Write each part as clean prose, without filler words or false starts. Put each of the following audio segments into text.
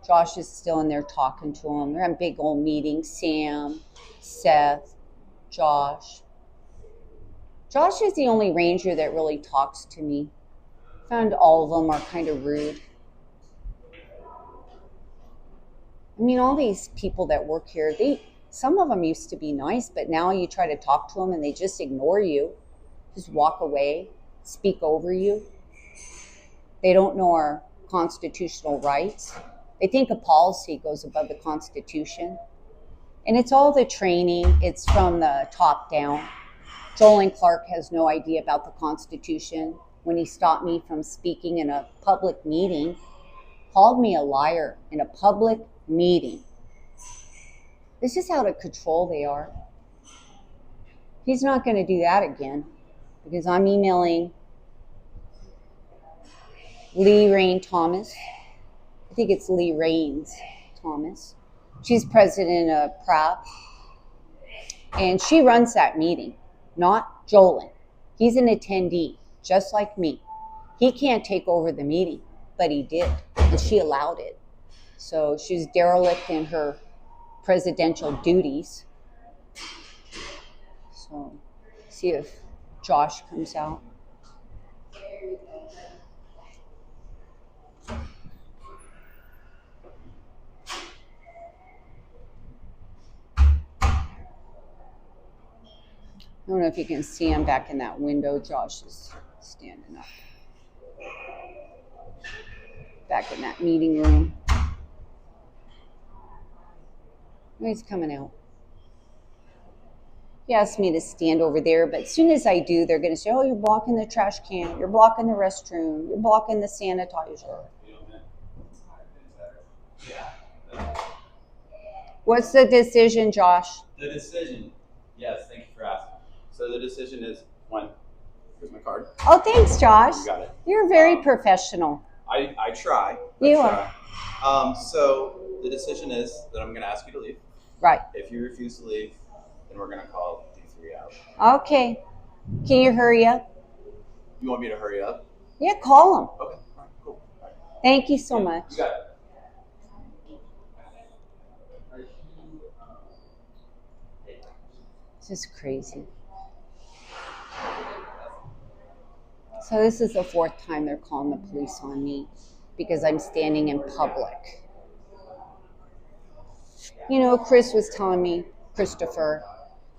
Josh is still in there talking to him. They're having big old meetings. Sam, Seth, Josh. Josh is the only ranger that really talks to me. I found all of them are kind of rude. I mean, all these people that work here, some of them used to be nice, but now you try to talk to them and they just ignore you, just walk away, speak over you. They don't know our constitutional rights. They think a policy goes above the Constitution. And it's all the training. It's from the top down. Jolon Clark has no idea about the Constitution. When he stopped me from speaking in a public meeting, called me a liar in a public meeting. This is how out of control they are. He's not going to do that again because I'm emailing Lee Rain Thomas. I think it's Lee Rains Thomas. She's president of PRAP. And she runs that meeting, not Jolon. He's an attendee, just like me. He can't take over the meeting, but he did, and she allowed it. So she's derelict in her presidential duties. So see if Josh comes out. I don't know if you can see him back in that window. Josh is standing up. Back in that meeting room. He's coming out. He asked me to stand over there, but as soon as I do, they're going to say, oh, you're blocking the trash can, you're blocking the restroom, you're blocking the sanitizer. What's the decision, Josh? The decision, yes, thank you for asking. So the decision is one. Here's my card. Oh, thanks, Josh. You got it. You're very professional. I try. You are. So the decision is that I'm going to ask you to leave. Right. If you refuse to leave, then we're going to call D3 out. Okay. Can you hurry up? You want me to hurry up? Yeah, call him. Okay. All right, cool. All right. Thank you so much. You got it. This is crazy. So this is the fourth time they're calling the police on me because I'm standing in public. You know, Chris was telling me, Christopher,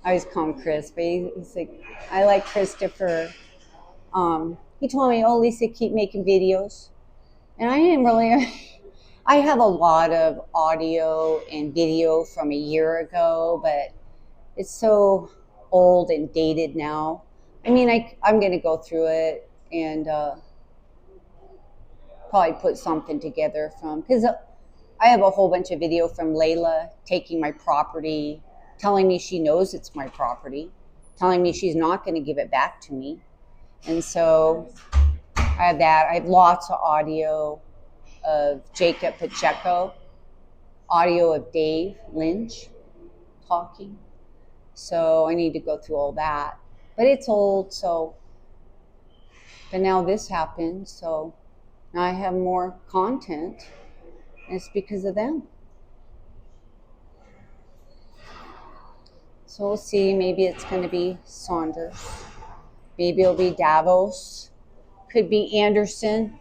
I always call him Chris, but he's like, I like Christopher. He told me, oh, Lisa, keep making videos. And I didn't really, I have a lot of audio and video from a year ago, but it's so old and dated now. I mean, I'm going to go through it and probably put something together from, because I have a whole bunch of video from Layla taking my property, telling me she knows it's my property, telling me she's not going to give it back to me. And so I have that. I have lots of audio of Jacob Pacheco, audio of Dave Lynch talking. So I need to go through all that. But it's old, so. But now this happened, so now I have more content. And it's because of them. So we'll see. Maybe it's going to be Saunders. Maybe it'll be Davos. Could be Anderson.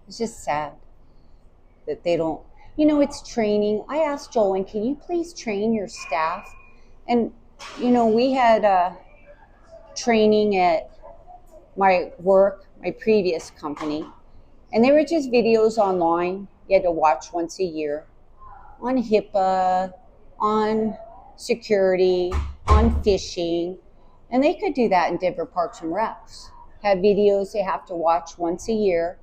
It's just sad that they don't, you know, it's training. I asked Jolon, can you please train your staff? And, you know, we had training at my work, my previous company, and they were just videos online you had to watch once a year on HIPAA, on security, on fishing, and they could do that in Denver Parks and Recs. Have videos they have to watch once a year,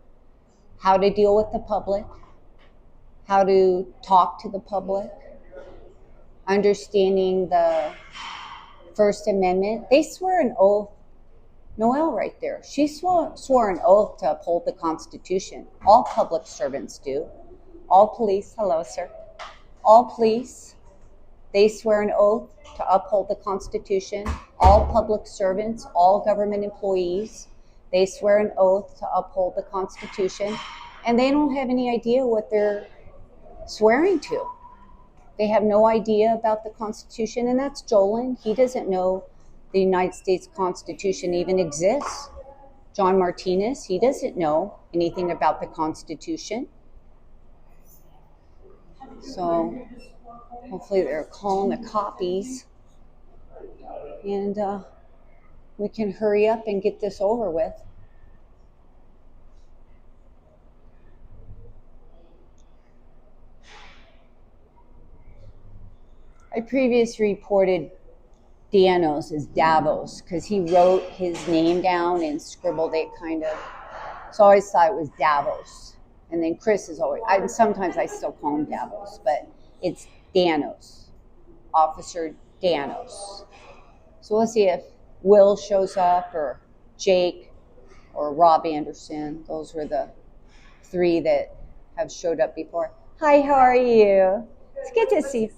how to deal with the public, how to talk to the public, understanding the First Amendment. They swear an oath. Noelle right there. She swore an oath to uphold the Constitution. All public servants do. All police, hello sir. All police They swear an oath to uphold the Constitution. All public servants, all government employees, they swear an oath to uphold the Constitution, and they don't have any idea what they're swearing to. They have no idea about the Constitution, and that's Jolon. He doesn't know the United States Constitution even exists. John Martinez, he doesn't know anything about the Constitution. So hopefully they're calling the copies, and we can hurry up and get this over with. I previously reported Danos as Davos because he wrote his name down and scribbled it kind of. So I always thought it was Davos. And then Chris is always, sometimes I still call him Davos, but it's Danos, Officer Danos. So we'll see if Will shows up or Jake or Rob Anderson. Those were the three that have showed up before. Hi, how are you? It's good to see you.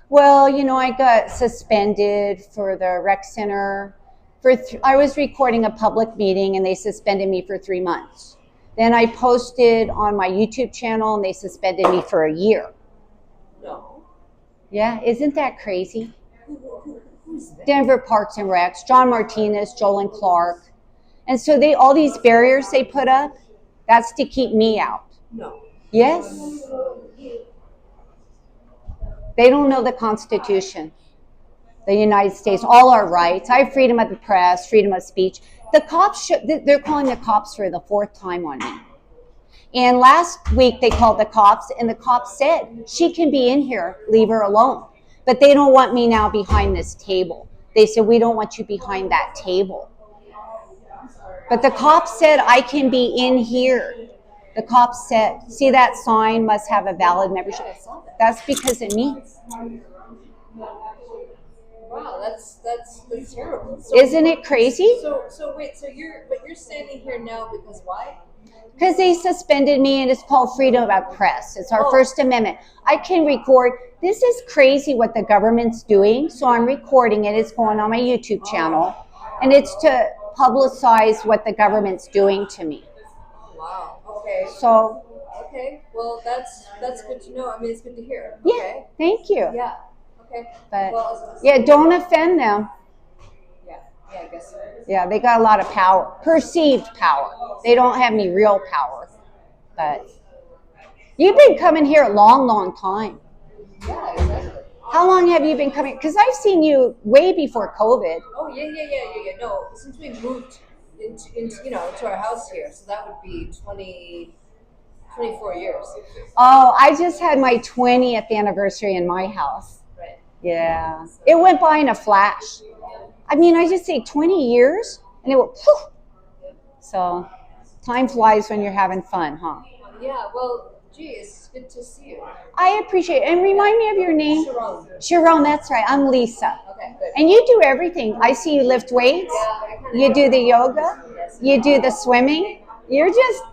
Well, you know, I got suspended for the rec center. I was recording a public meeting and they suspended me for 3 months. Then I posted on my YouTube channel and they suspended me for a year. No. Yeah, isn't that crazy? Denver Parks and Recs, John Martinez, Jolon Clark. And so all these barriers they put up, that's to keep me out. No. Yes. They don't know the Constitution, the United States, all our rights. I have freedom of the press, freedom of speech. The cops, they're calling the cops for the 4th time on me. And last week they called the cops, and the cops said, she can be in here, leave her alone. But they don't want me now behind this table. They said, we don't want you behind that table. But the cops said, I can be in here. The cops said, see that sign must have a valid membership. That's because of me. Wow, that's terrible. So, isn't it crazy? So wait, so you're standing here now because why? Because they suspended me, and it's called freedom of press. It's our First Amendment. I can record. This is crazy what the government's doing. So I'm recording it. It's going on my YouTube channel, and it's to publicize what the government's doing to me. Wow. Okay. So. Okay. Well, that's good to know. I mean, it's good to hear. Yeah. Okay. Thank you. Yeah. Okay. But well, yeah, don't offend them. Yeah. Yeah. I guess so. Yeah, they got a lot of power, perceived power. They don't have any real power. But you've been coming here a long, long time. Yeah. Exactly. How long have you been coming? Because I've seen you way before COVID. Oh yeah. No, since we moved into our house here, so that would be 24 years. Oh, I just had my 20th anniversary in my house. Right. Yeah. It went by in a flash. I mean, I just say 20 years, and it went poof. So time flies when you're having fun, huh? Yeah, well, gee, it's good to see you. I appreciate it. And remind me of your name. Sharon. Sharon, that's right. I'm Lisa. Okay, good. And you do everything. I see you lift weights. You do the yoga. You do the swimming. You're just,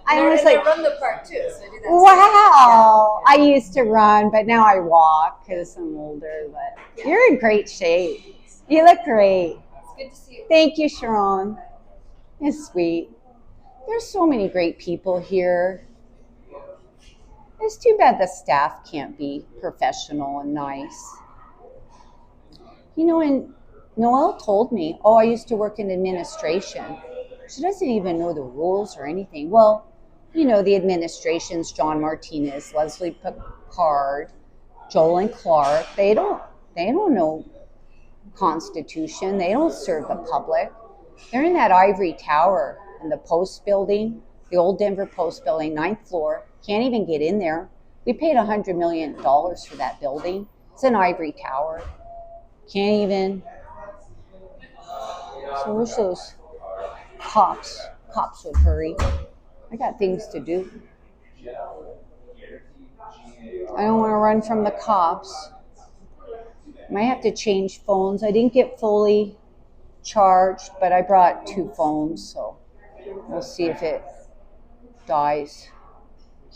I was like, I run the park too, so I do that. Wow. I used to run, but now I walk because I'm older. But you're in great shape. You look great. It's good to see you. Thank you, Sharon. It's sweet. There's so many great people here. It's too bad the staff can't be professional and nice. You know, and Noelle told me, I used to work in administration. She doesn't even know the rules or anything. Well, you know, the administration's John Martinez, Leslie Picard, Jolon Clark. They don't know Constitution. They don't serve the public. They're in that ivory tower in the Post building, the old Denver Post building, 9th floor. Can't even get in there. We paid $100 million for that building. It's an ivory tower. Can't even. So I wish those cops would hurry. I got things to do. I don't want to run from the cops. Might have to change phones. I didn't get fully charged, but I brought 2 phones, so we'll see if it dies.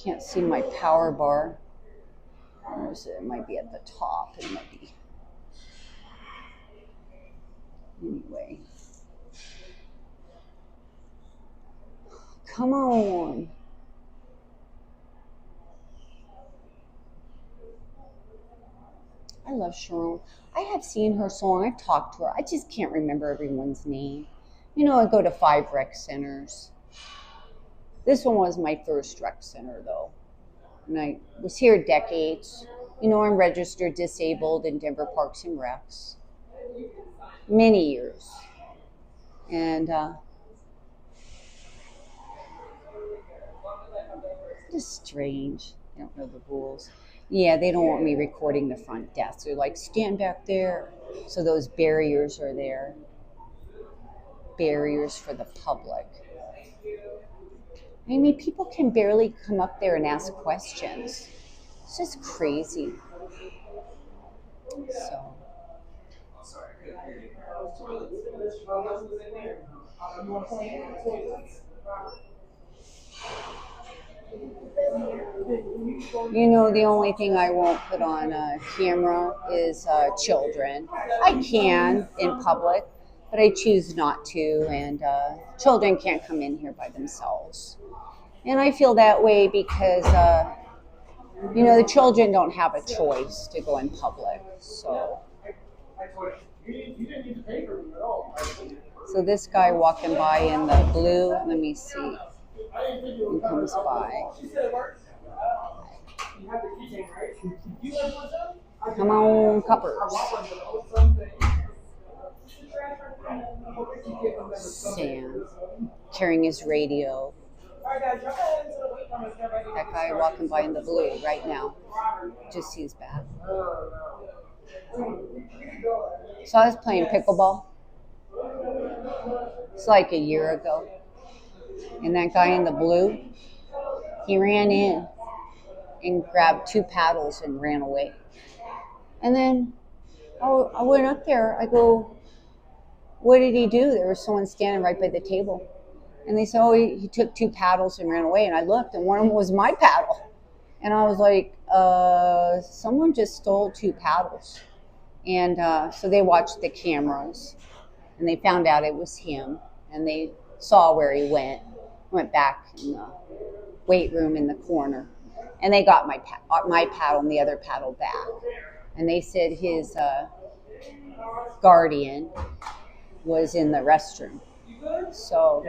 Can't see my power bar. Where is it? It might be at the top. It might be. Anyway. Come on. I love Jolon. I have seen her so long. I've talked to her. I just can't remember everyone's name. You know, I go to 5 rec centers. This one was my first rec center, though. And I was here decades. You know, I'm registered disabled in Denver Parks and Recs. Many years. And just strange. I don't know the rules. Yeah, they don't want me recording the front desk. They're like, stand back there. So those barriers are there. Barriers for the public. I mean, people can barely come up there and ask questions. It's just crazy. So. You know, the only thing I won't put on camera is children. I can in public, but I choose not to, and children can't come in here by themselves. And I feel that way because, you know, the children don't have a choice to go in public. So this guy walking by in the blue, let me see. He comes by. Come on, Cuppers. Sam, carrying his radio. That guy walking by in the blue right now. Just sees bad. So I was playing pickleball. It's like a year ago. And that guy in the blue, he ran in and grabbed 2 paddles and ran away. And then I went up there. I go, what did he do? There was someone standing right by the table. And they said, oh, he took 2 paddles and ran away. And I looked, and one of them was my paddle. And I was like, someone just stole 2 paddles. And so they watched the cameras, and they found out it was him. And they saw where he went back in the weight room in the corner. And they got my paddle and the other paddle back. And they said his guardian was in the restroom. So,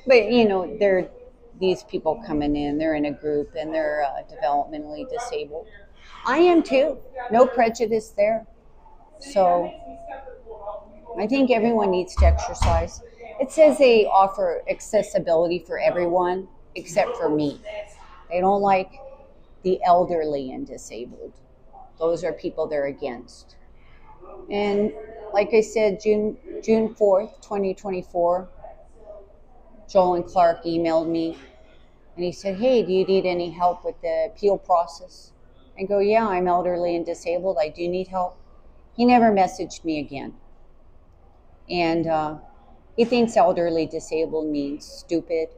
but you know, these people coming in, they're in a group and they're developmentally disabled. I am too. No prejudice there. So I think everyone needs to exercise. It says they offer accessibility for everyone except for me. They don't like the elderly and disabled. Those are people they're against. And like I said, June 4th, 2024, Jolon Clark emailed me and he said, hey, do you need any help with the appeal process? I go, yeah, I'm elderly and disabled. I do need help. He never messaged me again. And he thinks elderly disabled means stupid.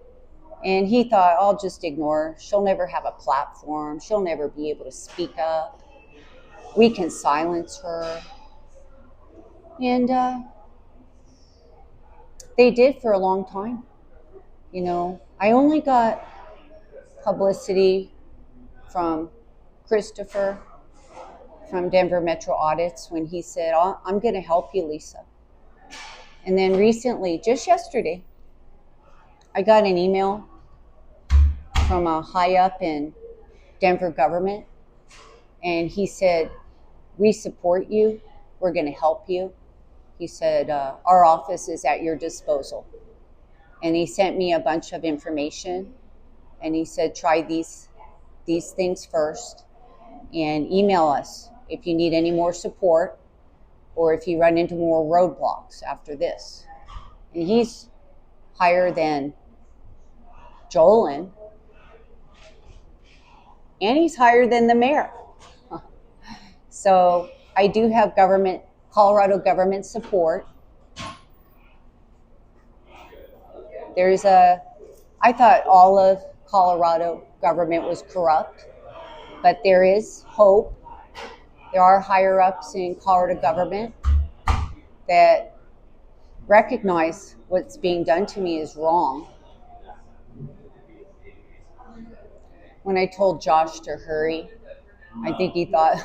And he thought, I'll just ignore her. She'll never have a platform. She'll never be able to speak up. We can silence her. And they did for a long time. You know, I only got publicity from Christopher from Denver Metro Audits when he said, oh, I'm going to help you, Lisa. And then recently, just yesterday, I got an email from a high up in Denver government. And he said, we support you. We're going to help you. He said, our office is at your disposal. And he sent me a bunch of information. And he said, try these things first. And email us if you need any more support or if you run into more roadblocks after this. And he's higher than Jolon. And he's higher than the mayor. So I do have Colorado government support. I thought all of Colorado government was corrupt, but there is hope. There are higher ups in Colorado government that recognize what's being done to me is wrong. When I told Josh to hurry, I think he thought,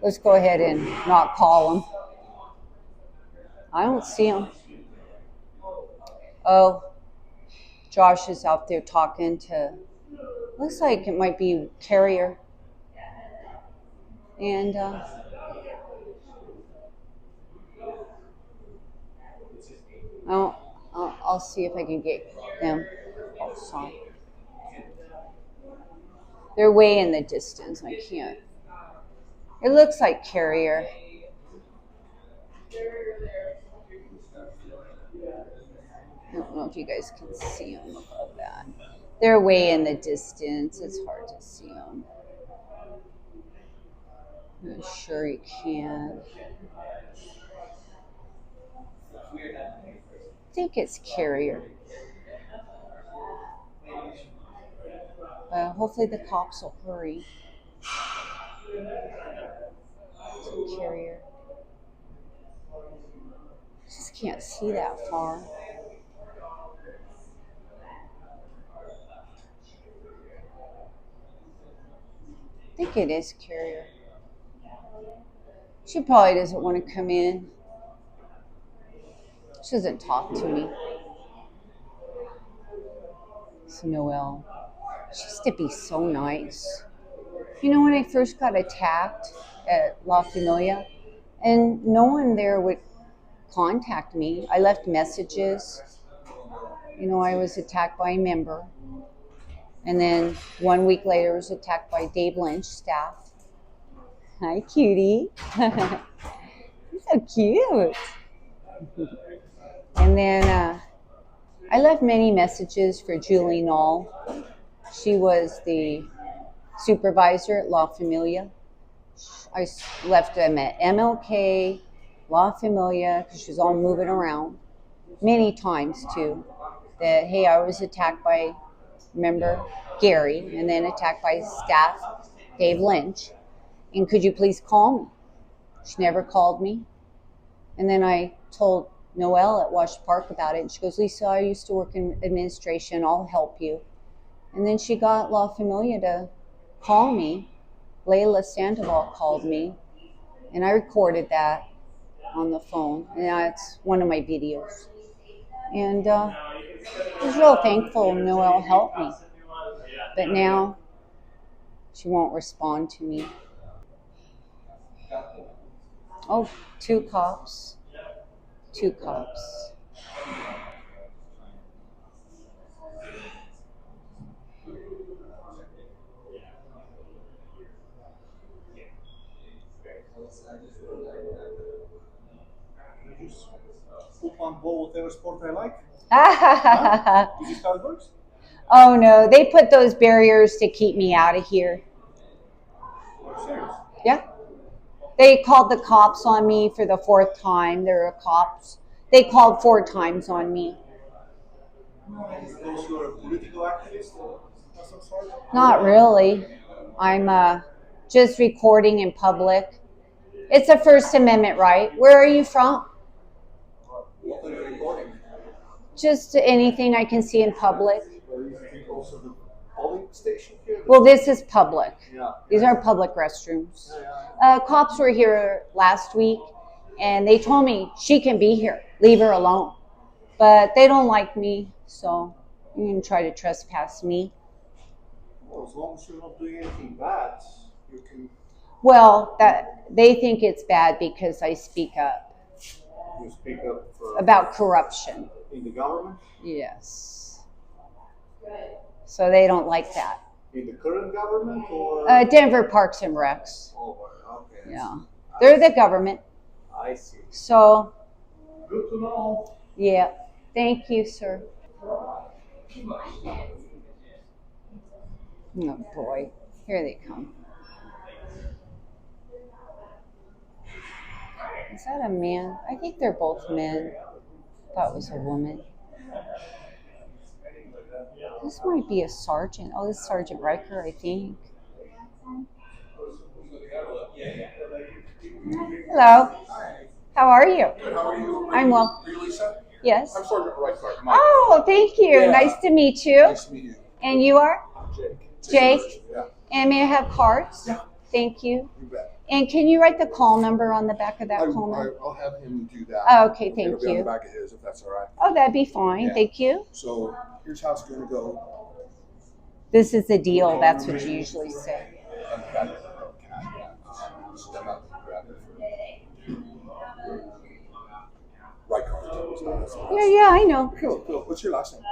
let's go ahead and not call him. I don't see him. Oh, Josh is out there talking to, looks like it might be Carrier. And I'll see if I can get them. Oh, sorry. They're way in the distance. I can't. It looks like Carrier. I don't know if you guys can see them above that. They're way in the distance. It's hard to see them. I'm sure you can. I think it's Carrier. Hopefully the cops will hurry. It's Carrier. Just can't see that far. I think it is Carrier. She probably doesn't want to come in. She doesn't talk to me. It's Noelle. She used to be so nice. You know, when I first got attacked at La Familia, and no one there would contact me. I left messages. You know, I was attacked by a member. And then 1 week later, I was attacked by Dave Lynch staff. Hi, cutie. You're so cute. And then I left many messages for Julie Knoll. She was the supervisor at La Familia. I left them at MLK, La Familia, because she was all moving around many times too. That, hey, I was attacked by member Gary and then attacked by staff Dave Lynch. And could you please call me? She never called me. And then I told Noelle at Wash Park about it. And she goes, Lisa, I used to work in administration. I'll help you. And then she got La Familia to call me. Layla Sandoval called me. And I recorded that on the phone. And that's one of my videos. And I was real thankful Noelle helped me. But now she won't respond to me. Oh, two cops. Two cops. Put one ball whatever sport I like. Huh? Is this how it works? Oh no, they put those barriers to keep me out of here. Serious? Yeah. They called the cops on me for the fourth time. There are cops. They called 4 times on me. Because you're a political activist of some sort? Not really. I'm just recording in public. It's a First Amendment right. Where are you from? What are you recording? Just anything I can see in public. Or is it also the polling station here? Well, this is public. Yeah. These are public restrooms. Yeah. Cops were here last week, and they told me she can be here. Leave her alone. But they don't like me, so you can try to trespass me. Well, as long as you're not doing anything bad, you can. Well, that they think it's bad because I speak up You speak up about corruption. in the government, Yes. So they don't like that. in the current government, or Denver Parks and Recs. oh, okay. Yeah. They're the government. I see. So, Good to know. yeah. Thank you, sir. Oh, boy. Here they come. Is that a man? I think they're both men. I thought it was a woman. This might be a sergeant. Oh, this is Sergeant Reichardt, I think. Hello. How are you? Good, how are you? I'm well. Are you Lisa? Yes. I'm Sergeant Reichardt. Mike. Oh, thank you. Yeah. Nice to meet you. Nice to meet you. And you are? Jake. Jake. Yeah. And may I have cards? Yeah. Thank you. You bet. And can you write the call number on the back of that call number? I'll have him do that. Oh, okay, thank It'll be on you. the back of his, if that's all right. Oh, that'd be fine. Yeah. Thank you. So here's how it's going to go. This is the deal. That's what you usually say. Okay. Step up and grab it. Reichardt. Yeah, I know. Cool. What's your last name?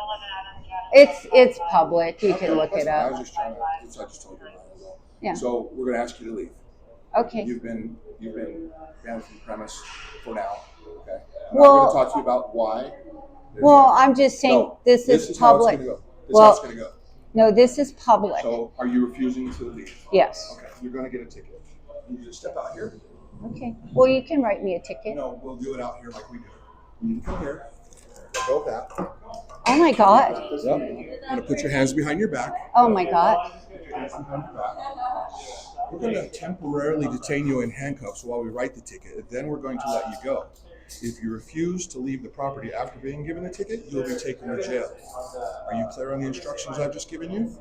It's public. You can look it I up. was just trying to. I just told you. Yeah. So we're going to ask you to leave. Okay. You've been banned from the premise for now. Okay. I'm Well- not going to talk to you about why. Well, I'm just saying No, this is how it's public. gonna go. This is Well- how it's going to go. No, this is public. So are you refusing to leave? Yes. Okay. You're going to get a ticket. You need to step out here. Okay. Well, you can write me a ticket. No, we'll do it out here like we do. You need to come here. Let go of that. Oh my God. Yep. You're going to put your hands behind your back. Oh my God. We're going to temporarily detain you in handcuffs while we write the ticket. Then we're going to let you go. If you refuse to leave the property after being given the ticket, you'll be taken to jail. Are you clear on the instructions I've just given you?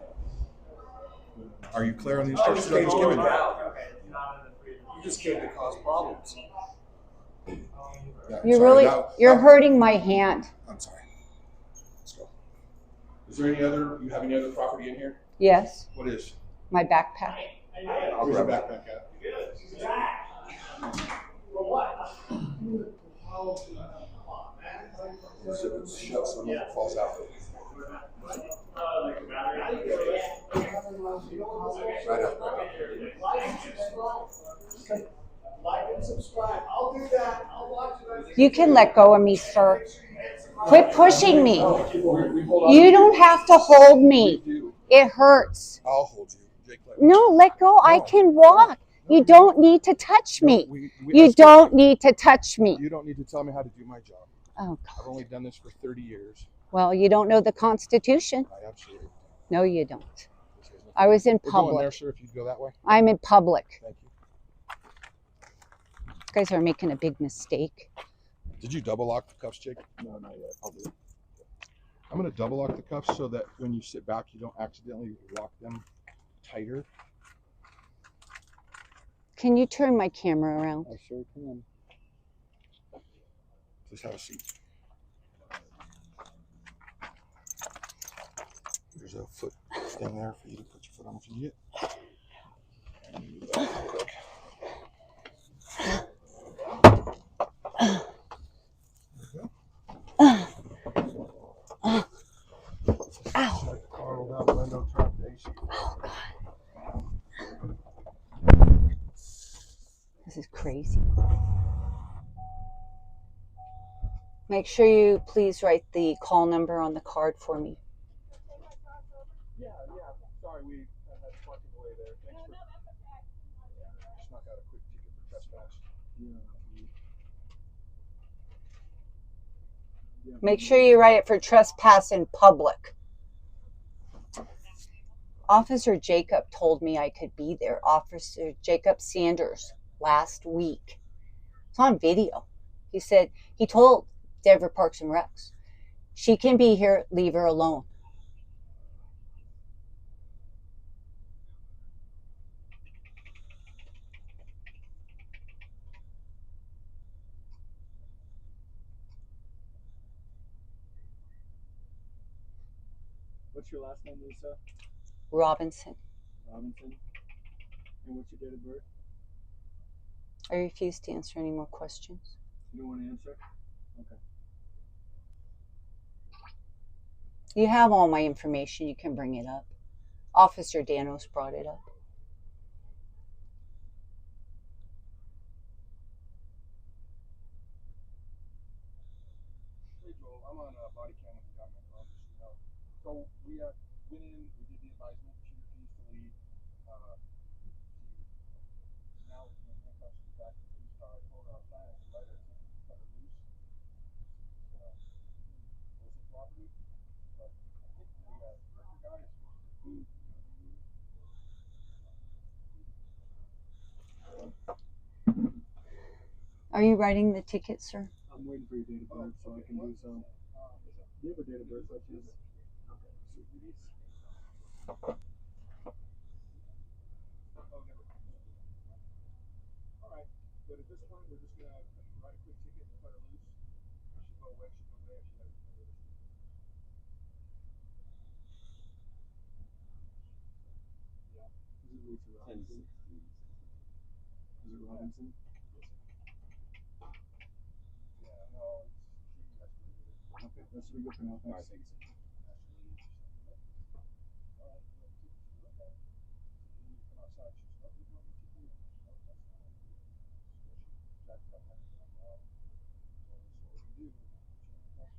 Are you clear on the instructions I've just given you? You just came to cause problems. Yeah, You're sorry, really, that- you're that- hurting my hand. I'm sorry. Let's go. Is there you have any other property in here? Yes. What is? My backpack. Where's your backpack at? Zip it shut so nothing falls out. Right up. Like and subscribe. I'll do that. I'll watch it. You can let go of me, sir. Quit pushing me. We hold on. You don't have to hold We me. do. It hurts. I'll hold you. Jake, let me. No, let go. I can walk. You don't need to touch me. You that's- don't need to touch me. You don't need to tell me how to do my job. Oh, I've God. only done this for 30 years. Well, you don't know the Constitution. I absolutely. No, you don't. I was in We're going there, public. sir, if you'd go that way. I'm in public. Thank you. You guys are making a big mistake. Did you double lock the cuffs, Jake? No, not yet. I'll do it. I'm going to double lock the cuffs so that when you sit back, you don't accidentally lock them tighter. Can you turn my camera around? I sure can. Just have a seat. There's a foot thing there for you to put your foot on if you need it. And move that real quick. Ow. Car rolled out the window, turn up the AC. Oh, God. This is crazy. Make sure you please write the call number on the card for me. Yeah. Sorry, we had parking away there. Thanks for. Snuck out a quick ticket for trespass. Make sure you write it for trespass in public. Officer Jacob told me I could be there. Officer Jacob Sanders last week. It's on video. He said, he told Denver Parks and Recs, she can be here, leave her alone. What's your last name, Lisa? Robinson. Robinson. And what's your date of birth? I refuse to answer any more questions. You don't want to answer? Okay. You have all my information. You can bring it up. Officer Danos brought it up. Hey Joel, I'm on a body cam with the guy in my car, just so you know. So we went in, we did the advisement, she refused to leave. Now we're going to handcuff her back to the police car. I told her our plan is to let her cut her loose. Was the property, but I think the record Are you writing the ticket, sir? I'm waiting for your date of birth so I can do so. Do you have a date of birth, such as? Okay. Alright, but at this point, we're just gonna write a quick ticket and cut her loose. She go away, she go away, she has Yeah. Is it Lisa Robinson? Is it Robinson? yeah, no, she escalated it. Okay, that should be good for now. Thanks. Alright, thank you, sir. Alright, okay. You come outside, she's like, "Oh, we don't need to do that." No, that's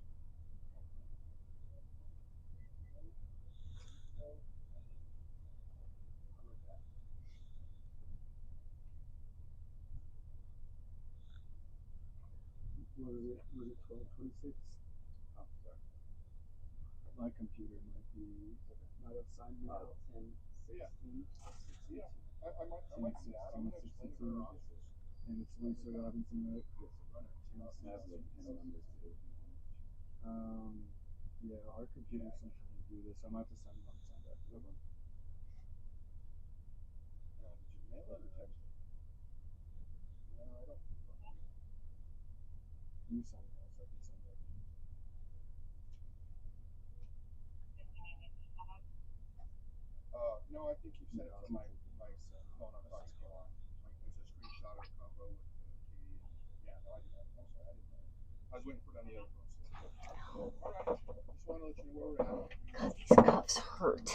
not what we do. So she jacked up on it, like, "Well, so this is what we do." Was it 12:26? Oh, sorry. My computer might have signed me out 10:16. Yeah, I might see that. I'm gonna explain to her officers. And it's Lisa Robinson, right? Yes, the runner. Yeah, our computers sometimes do this. I might have to sign up. Did you mail it or text it? No, I don't. Can you sign that so I can send that? No, I think you sent it to my phone on Fox Jolon. It's a screenshot of a combo with Katie. Yeah, no, I did that. I'm sorry, I didn't know. I was waiting for it on the other phone. So. All right. Just want to let you know where we're at. God, these cuffs hurt.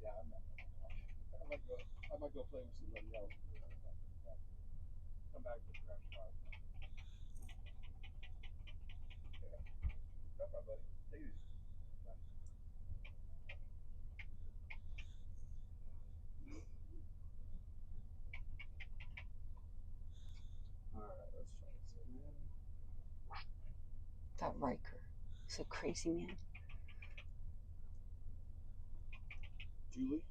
Yeah, I might go play with somebody else. Come back with crash car. Yeah. No problem, buddy. Take it easy. Bye. Alright, let's try this again. That Reichardt. He's a crazy man. Julie,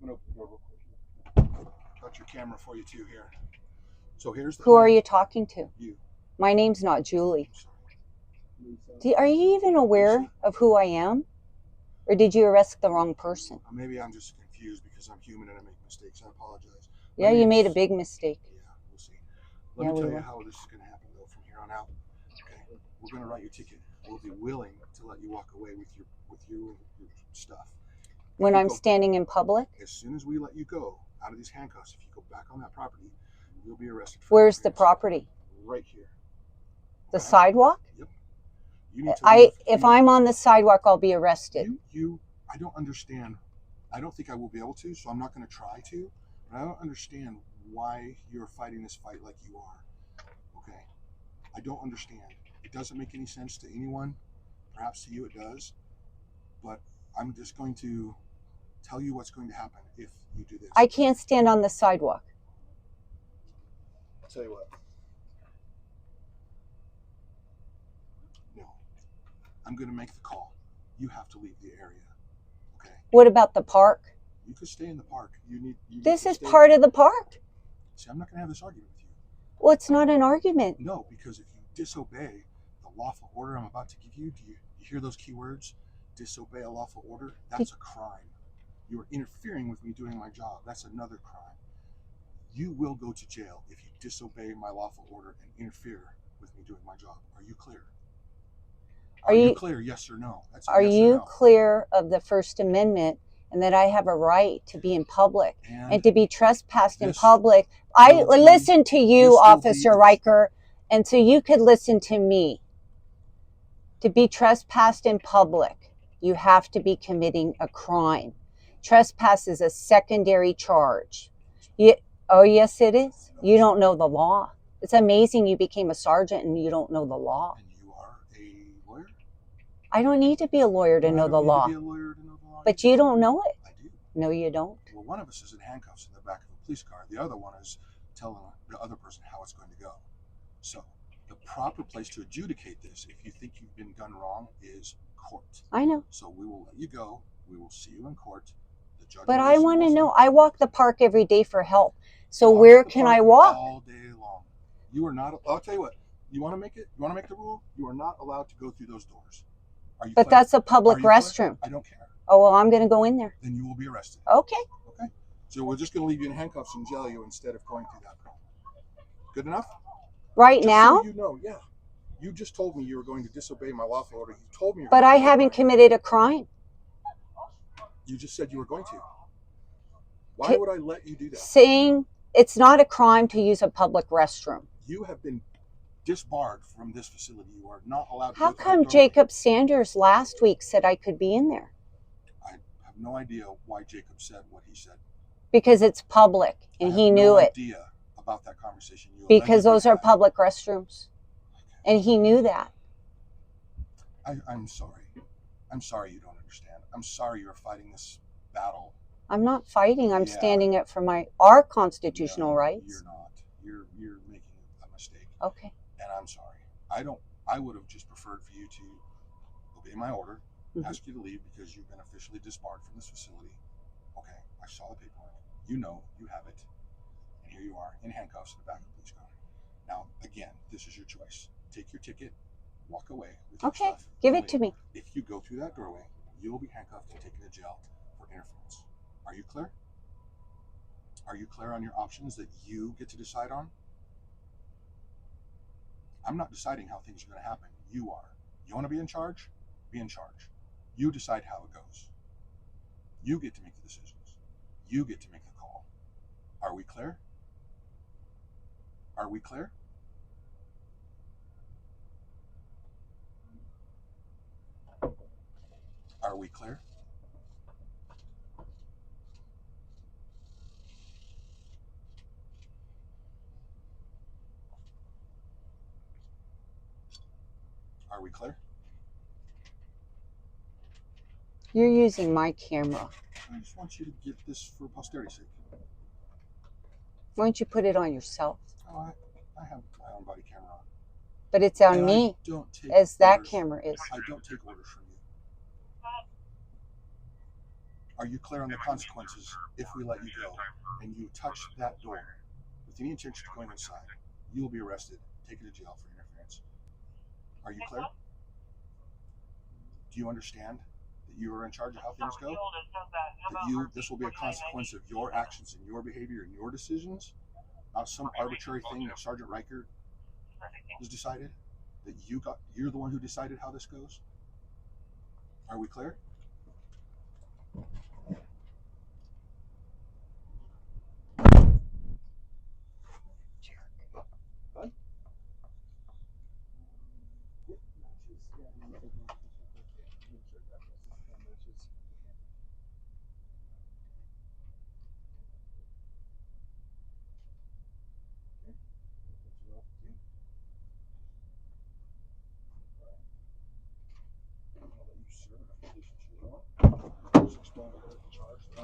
I'm gonna open the door real quick. Got your camera for you too here. So here's the Who are you talking to? You. My name's not Julie. Lisa. Are you even aware of who I am? Or did you arrest the wrong person? Maybe I'm just confused because I'm human and I make mistakes. I apologize. Yeah, you made a big mistake. Yeah, we'll see. Let me tell you how this is going to happen though from here on out. Okay, we're going to write your ticket. We'll be willing to let you walk away with your stuff. When I'm standing in public? As soon as we let you go out of these handcuffs, if you go back on that property, you'll be arrested. Where's the property? Right here. The sidewalk? Yep. You need to if I'm on the sidewalk, I'll be arrested. I don't understand. I don't think I will be able to, so I'm not going to try to. But I don't understand why you're fighting this fight like you are. Okay? I don't understand. It doesn't make any sense to anyone. Perhaps to you it does. But I'm just going to tell you what's going to happen if you do this. I can't stand on the sidewalk. I'll tell you what. No. I'm going to make the call. You have to leave the area. Okay? What about the park? You could stay in the park. This is part of the park. See, I'm not going to have this argument with you. Well, it's not an argument. No, because if you disobey the lawful order I'm about to give you, do you hear those key words? Disobey a lawful order? That's a crime. You are interfering with me doing my job. That's another crime. You will go to jail if you disobey my lawful order and interfere with me doing my job. Are you clear? Are you clear? Yes or no? Are you clear of the First Amendment and that I have a right to be in public and to be trespassed in public? I listen to you, Officer Reichardt, and so you could listen to me. To be trespassed in public, you have to be committing a crime. Trespass is a secondary charge. Oh, yes, it is. You don't know the law. It's amazing you became a sergeant and you don't know the law. And you are a lawyer? I don't need to be a lawyer to know the law. But you don't know it. I do. No, you don't. Well, one of us is in handcuffs in the back of a police car. The other one is telling the other person how it's going to go. So the proper place to adjudicate this, if you think you've been done wrong, is court. I know. So we will let you go. We will see you in court. The judge But will I listen want to also. know. I walk the park every day for help. So Walk where the can park I walk? all day long? You are not. I'll tell you what. You want to make it? You want to make the rule? You are not allowed to go through those doors. Are you But clear? that's a public Are you clear? restroom. I don't care. Oh, well, I'm going to go in there. Then you will be arrested. Okay. Okay. So we're just going to leave you in handcuffs and jail you instead of going through that. Good enough? Right Just now? so you know, yeah. You just told me you were going to disobey my lawful order. You told me. But I haven't committed a crime. You just said you were going to. Why would I let you do that? Saying it's not a crime to use a public restroom. You have been disbarred from this facility. You are not allowed to. How come Jacob Sanders last week said I could be in there? I have no idea why Jacob said what he said. Because it's public and he knew it. I have no idea about that conversation. Because those are public restrooms. And he knew that. I'm sorry. I'm sorry you don't understand. I'm sorry you're fighting this battle. I'm not fighting. I'm standing up for our constitutional rights. You're not. You're making a mistake. Okay. And I'm sorry. I would have just preferred for you to obey my order, ask you to leave because you've been officially disbarred from this facility. Okay. I saw the paperwork. You know, you have it. And here you are in handcuffs in the back of the police car. Now, again, this is your choice. Take your ticket, walk away with your stuff. Give it to me. If you go through that doorway, you'll be handcuffed and taken to jail for interference. Are you clear? Are you clear on your options that you get to decide on? I'm not deciding how things are going to happen. You are. You want to be in charge? Be in charge. You decide how it goes. You get to make the decisions. You get to make the call. Are we clear? Are we clear? Are we clear? Are we clear? You're using my camera. I just want you to get this for posterity's sake. Why don't you put it on yourself? Oh, I have my own body camera on. But it's on And me, I don't take as that orders. camera is. I don't take orders from you. Are you clear on the consequences if we let you go and you touch that door with any intention of going inside? You will be arrested, taken to jail for interference. Are you clear? Do you understand that you are in charge of how things go? That this will be a consequence of your actions and your behavior and your decisions, not some arbitrary thing that Sergeant Reichardt has decided? That you're the one who decided how this goes? Are we clear?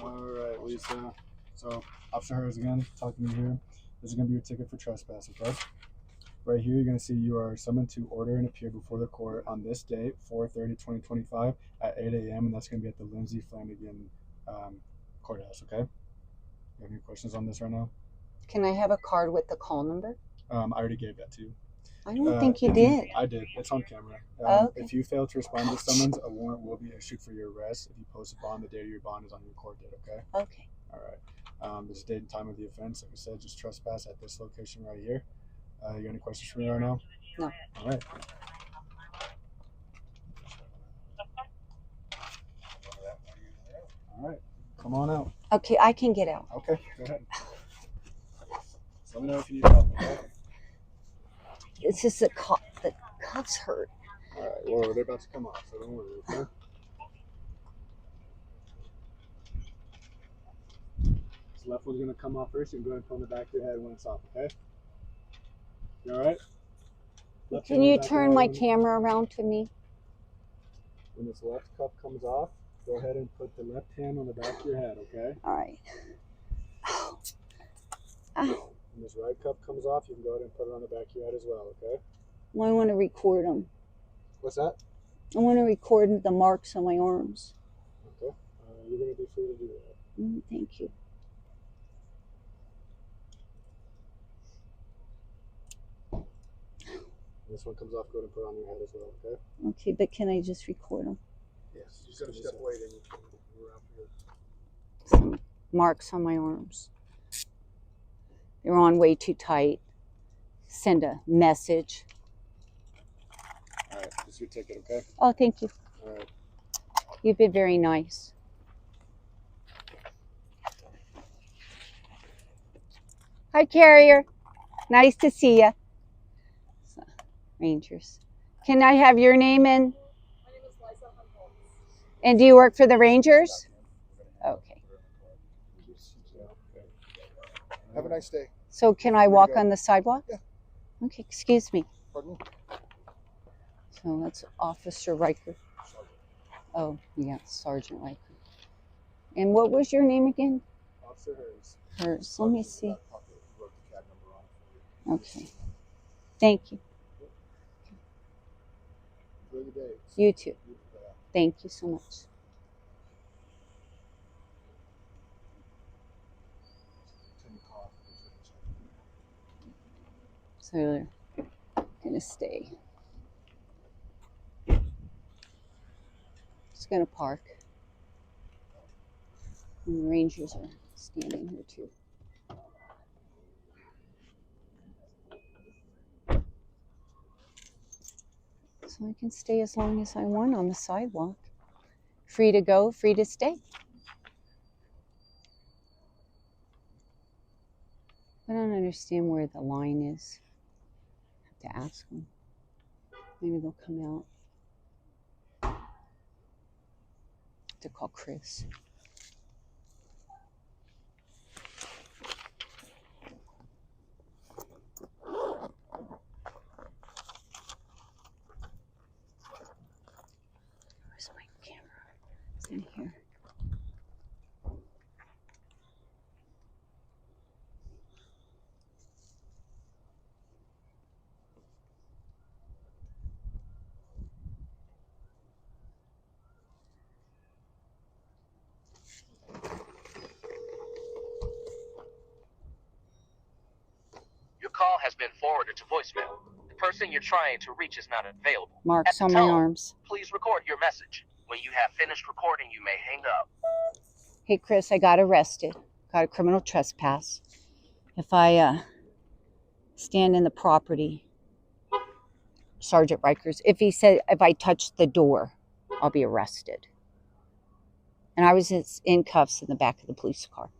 All right, Lisa. So, Officer Harris again, talking to you here. This is going to be your ticket for trespass, okay? Right here, you're going to see you are summoned to order and appear before the court on this date, 4/30/2025 at 8 a.m., and that's going to be at the Lindsay Flanagan courthouse, okay? You have any questions on this right now? Can I have a card with the call number? I already gave that to you. I don't think you did. I did. It's on camera. Okay. If you fail to respond to summons, a warrant will be issued for your arrest. If you post a bond, the date of your bond is on your court date, okay? Okay. All right. This is date and time of the offense. Like I said, just trespass at this location right here. You got any questions for me right now? No. All right. All right. Come on out. Okay, I can get out. Okay, go ahead. Just let me know if you need help, okay? It's just the cuffs hurt. All right. Well, they're about to come off, so don't worry, okay? This left one's going to come off first. You can go ahead and put on the back of your head when it's off, okay? You all right? Left Can hand on you the back of turn your my head. camera around to me? When this left cuff comes off, go ahead and put the left hand on the back of your head, okay? All right. When this right cuff comes off, you can go ahead and put it on the back of your head as well, okay? Well, I want to record them. What's that? I want to record the marks on my arms. Okay. You're going to be free to do that. Thank you. This one comes off, go ahead and put it on your head as well, okay? Okay, but can I just record them? Yes. You just got to step away, then you can go around here. Some marks on my arms. They're on way too tight. Send a message. All right, this is your ticket, okay? Oh, thank you. All right. You've been very nice. Hi, Carrier. Nice to see you. Rangers. Can I have your name and? My name is Liza Hunt. And do you work for the Rangers? Okay. Have a nice day. So can I walk on the sidewalk? Yeah. Okay, excuse me. Pardon me? So that's Officer Reichardt. Oh, yeah, Sergeant Reichardt. And what was your name again? Officer Hers. Hers. Let me see. Okay. Thank you. Enjoy the day. You too. Thank you so much. So they're gonna stay. Just gonna park. And the Rangers are standing here too. So I can stay as long as I want on the sidewalk. Free to go, free to stay. I don't understand where the line is. I have to ask them. Maybe they'll come out. I have to call Chris. Where's my camera? It's in here. Your call has been forwarded to voicemail. The person you're trying to reach is not available. Marks At on the my tone, arms. please record your message. When you have finished recording, you may hang up. Hey, Chris, I got arrested. Got a criminal trespass. If I stand in the property, Sergeant Reichardt, if he said if I touch the door, I'll be arrested. And I was in cuffs in the back of the police car.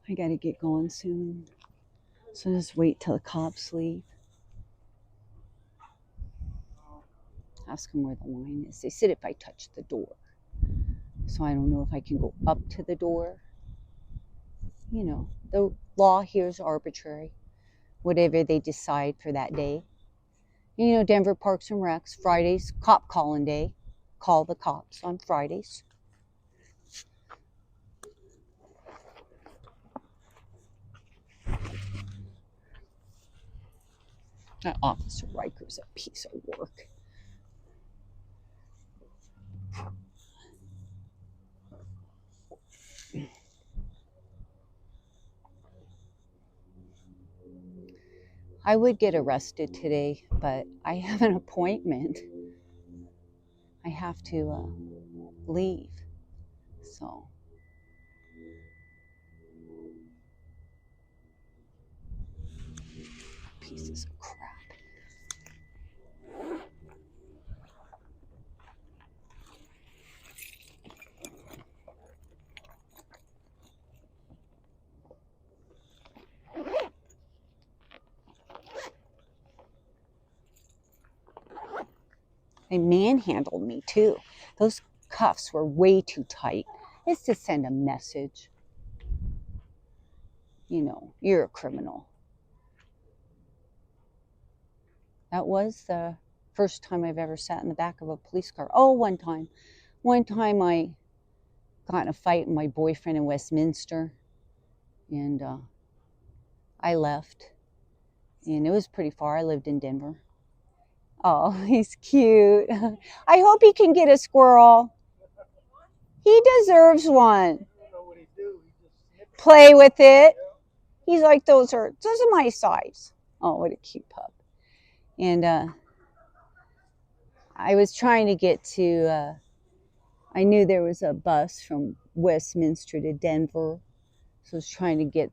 I gotta get going soon. So just wait till the cops leave. Ask them where the line is. They said if I touch the door. So I don't know if I can go up to the door. You know, the law here is arbitrary. Whatever they decide for that day. You know, Denver Parks and Recs, Fridays, cop calling day. Call the cops on Fridays. That Officer Reichert's a piece of work. I would get arrested today, but I have an appointment. I have to leave. So. Pieces of crap. They manhandled me too. Those cuffs were way too tight. It's to send a message. You know, you're a criminal. That was the first time I've ever sat in the back of a police car. Oh, one time. One time I got in a fight with my boyfriend in Westminster, and I left, and it was pretty far. I lived in Denver. Oh, he's cute. I hope he can get a squirrel. He deserves one. Play with it. He's like, those are my size. Oh, what a cute pup. And I was trying to get to, I knew there was a bus from Westminster to Denver. So I was trying to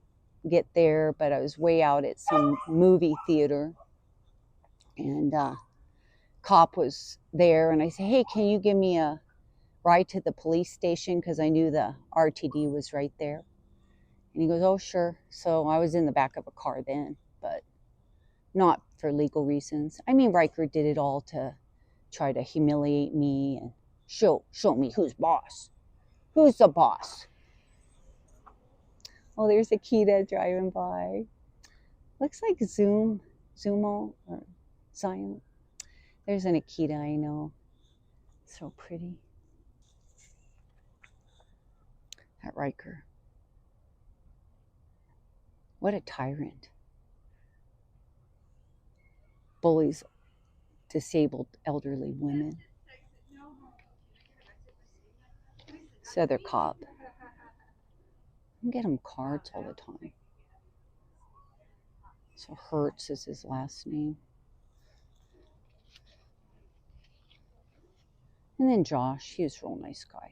get there, but I was way out at some movie theater. And cop was there, and I said, hey, can you give me a ride to the police station? Because I knew the RTD was right there. And he goes, oh, sure. So I was in the back of a car then, but not for legal reasons. I mean, Reichardt did it all to try to humiliate me and show me who's boss. Who's the boss? Oh, there's Akita driving by. Looks like Zumo or Zion. There's an Akita I know. So pretty. That Reichardt. What a tyrant. Bullies disabled elderly women. This other cop. I get him cards all the time. So Hertz is his last name. And then Josh, he was a real nice guy.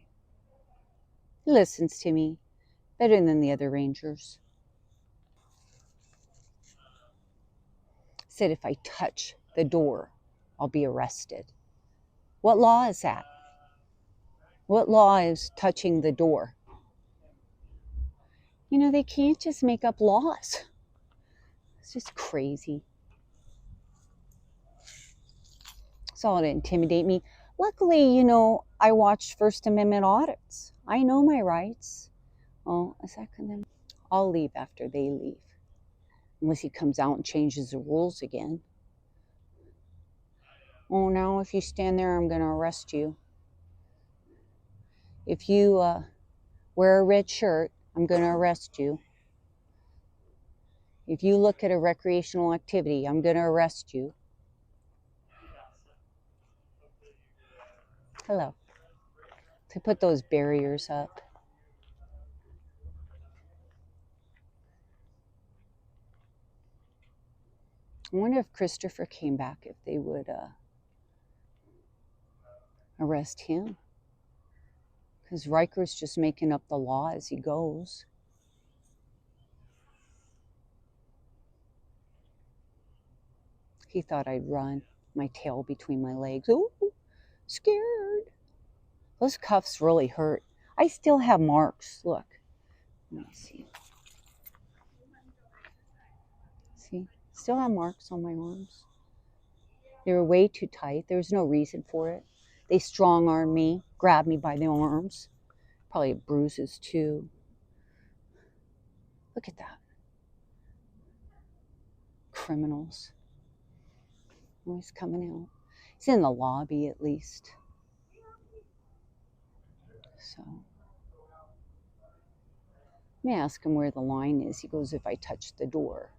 He listens to me better than the other rangers. Said if I touch the door, I'll be arrested. What law is that? What law is touching the door? You know, they can't just make up laws. It's just crazy. It's all to intimidate me. Luckily, you know, I watched First Amendment audits. I know my rights. Oh, a second then. I'll leave after they leave. Unless he comes out and changes the rules again. Oh, now if you stand there, I'm going to arrest you. If you wear a red shirt, I'm going to arrest you. If you look at a recreational activity, I'm going to arrest you. Hello. To put those barriers up. I wonder if Christopher came back, if they would arrest him. Because Reichardt's just making up the law as he goes. He thought I'd run, my tail between my legs. Ooh, scared. Those cuffs really hurt. I still have marks. Look. Let me see. See? Still have marks on my arms. They were way too tight. There was no reason for it. They strong-armed me, grabbed me by the arms. Probably bruises too. Look at that. Criminals. Oh, he's coming out. He's in the lobby at least. So, let me ask him where the line is. He goes, if I touch the door.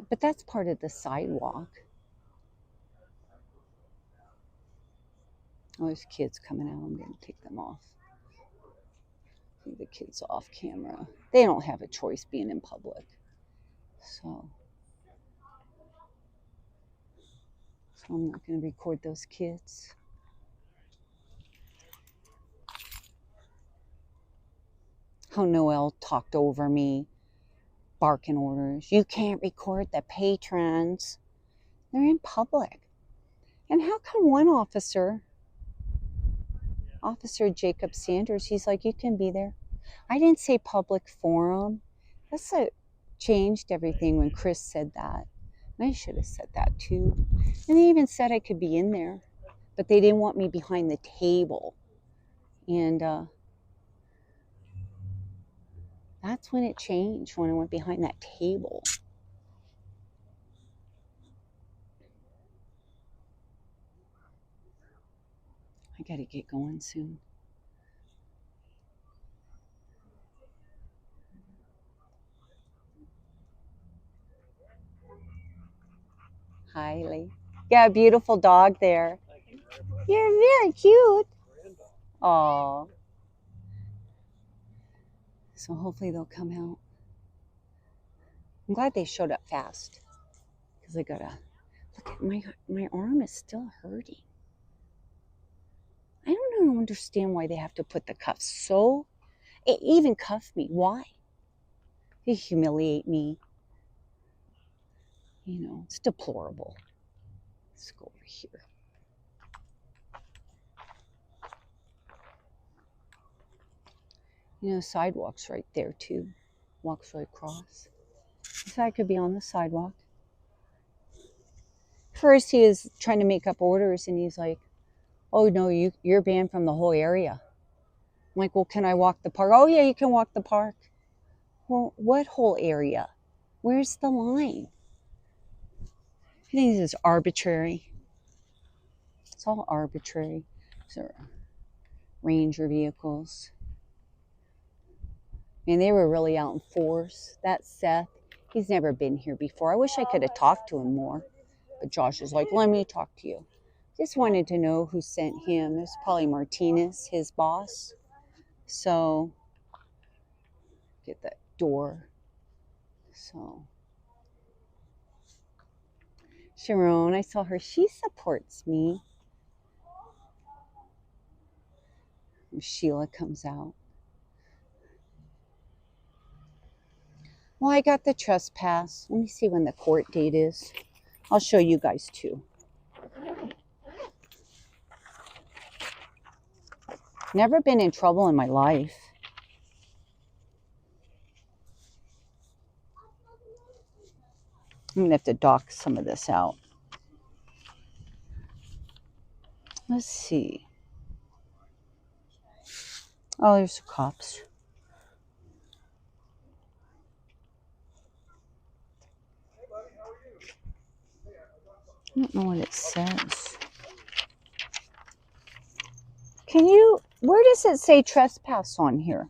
But that's part of the sidewalk. Oh, there's kids coming out. I'm going to take them off. Leave the kids off camera. They don't have a choice being in public. So I'm not going to record those kids. How Noel talked over me, barking orders. You can't record the patrons. They're in public. And how come one officer, Officer Jacob Sanders, he's like, you can be there. I didn't say public forum. That's changed everything when Chris said that. I should have said that too. And they even said I could be in there, but they didn't want me behind the table. And that's when it changed, when I went behind that table. I gotta get going soon. Hi, Lee. Got a beautiful dog there. You're very cute. Aw. So hopefully they'll come out. I'm glad they showed up fast. Because I gotta look at my arm is still hurting. I don't understand why they have to put the cuffs so. It even cuff me. Why? They humiliate me. You know, it's deplorable. Let's go over here. You know, sidewalk's right there too. Walks right across. So I could be on the sidewalk. First he was trying to make up orders and he's like, oh no, you're banned from the whole area. I'm like, well, can I walk the park? Oh yeah, you can walk the park. Well, what whole area? Where's the line? I think this is arbitrary. It's all arbitrary. So, Ranger vehicles. And they were really out in force. That's Seth. He's never been here before. I wish I could have talked to him more. But Josh is like, let me talk to you. Just wanted to know who sent him. It's probably Martinez, his boss. So, get that door. So, Sharon, I saw her. She supports me. And Sheila comes out. Well, I got the trespass. Let me see when the court date is. I'll show you guys too. Never been in trouble in my life. I'm going to have to dock some of this out. Let's see. Oh, there's the cops. I don't know what it says. Can you, where does it say trespass on here?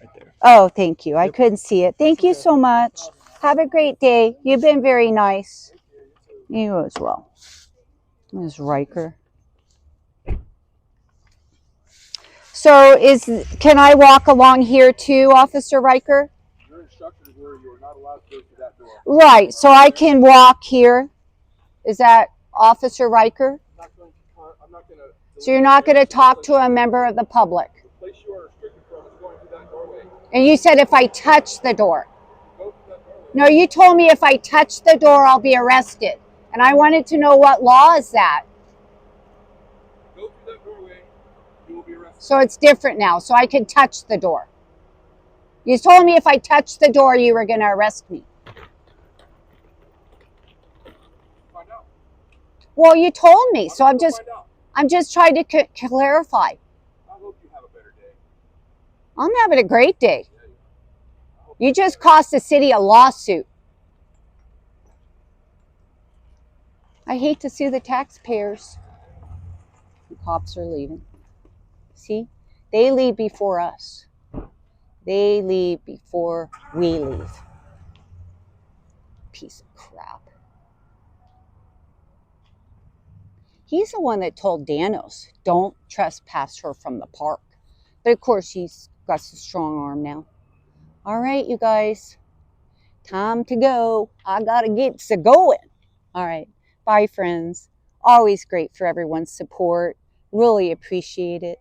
Right there. Oh, thank you. I couldn't see it. Thank you so much. Have a great day. You've been very nice. You as well. Ms. Reichardt. So can I walk along here too, Officer Reichardt? Your instructions were you were not allowed to go through that door. Right, so I can walk here. Is that Officer Reichardt? I'm not going to. So you're not going to talk to a member of the public? The place you are restricted from is going through that doorway. And you said if I touch the door. Go through that doorway. No, you told me if I touch the door, I'll be arrested. And I wanted to know what law is that? Go through that doorway, you will be arrested. So it's different now, so I can touch the door. You told me if I touched the door, you were going to arrest me. Find out. Well, you told me, so I'm just trying to clarify. I hope you have a better day. I'm having a great day. You just cost the city a lawsuit. I hate to sue the taxpayers. The cops are leaving. See? They leave before us. They leave before we leave. Piece of crap. He's the one that told Danos, don't trespass her from the park. But of course, he's got a strong arm now. All right, you guys. Time to go. I gotta get to going. All right. Bye, friends. Always great for everyone's support. Really appreciate it.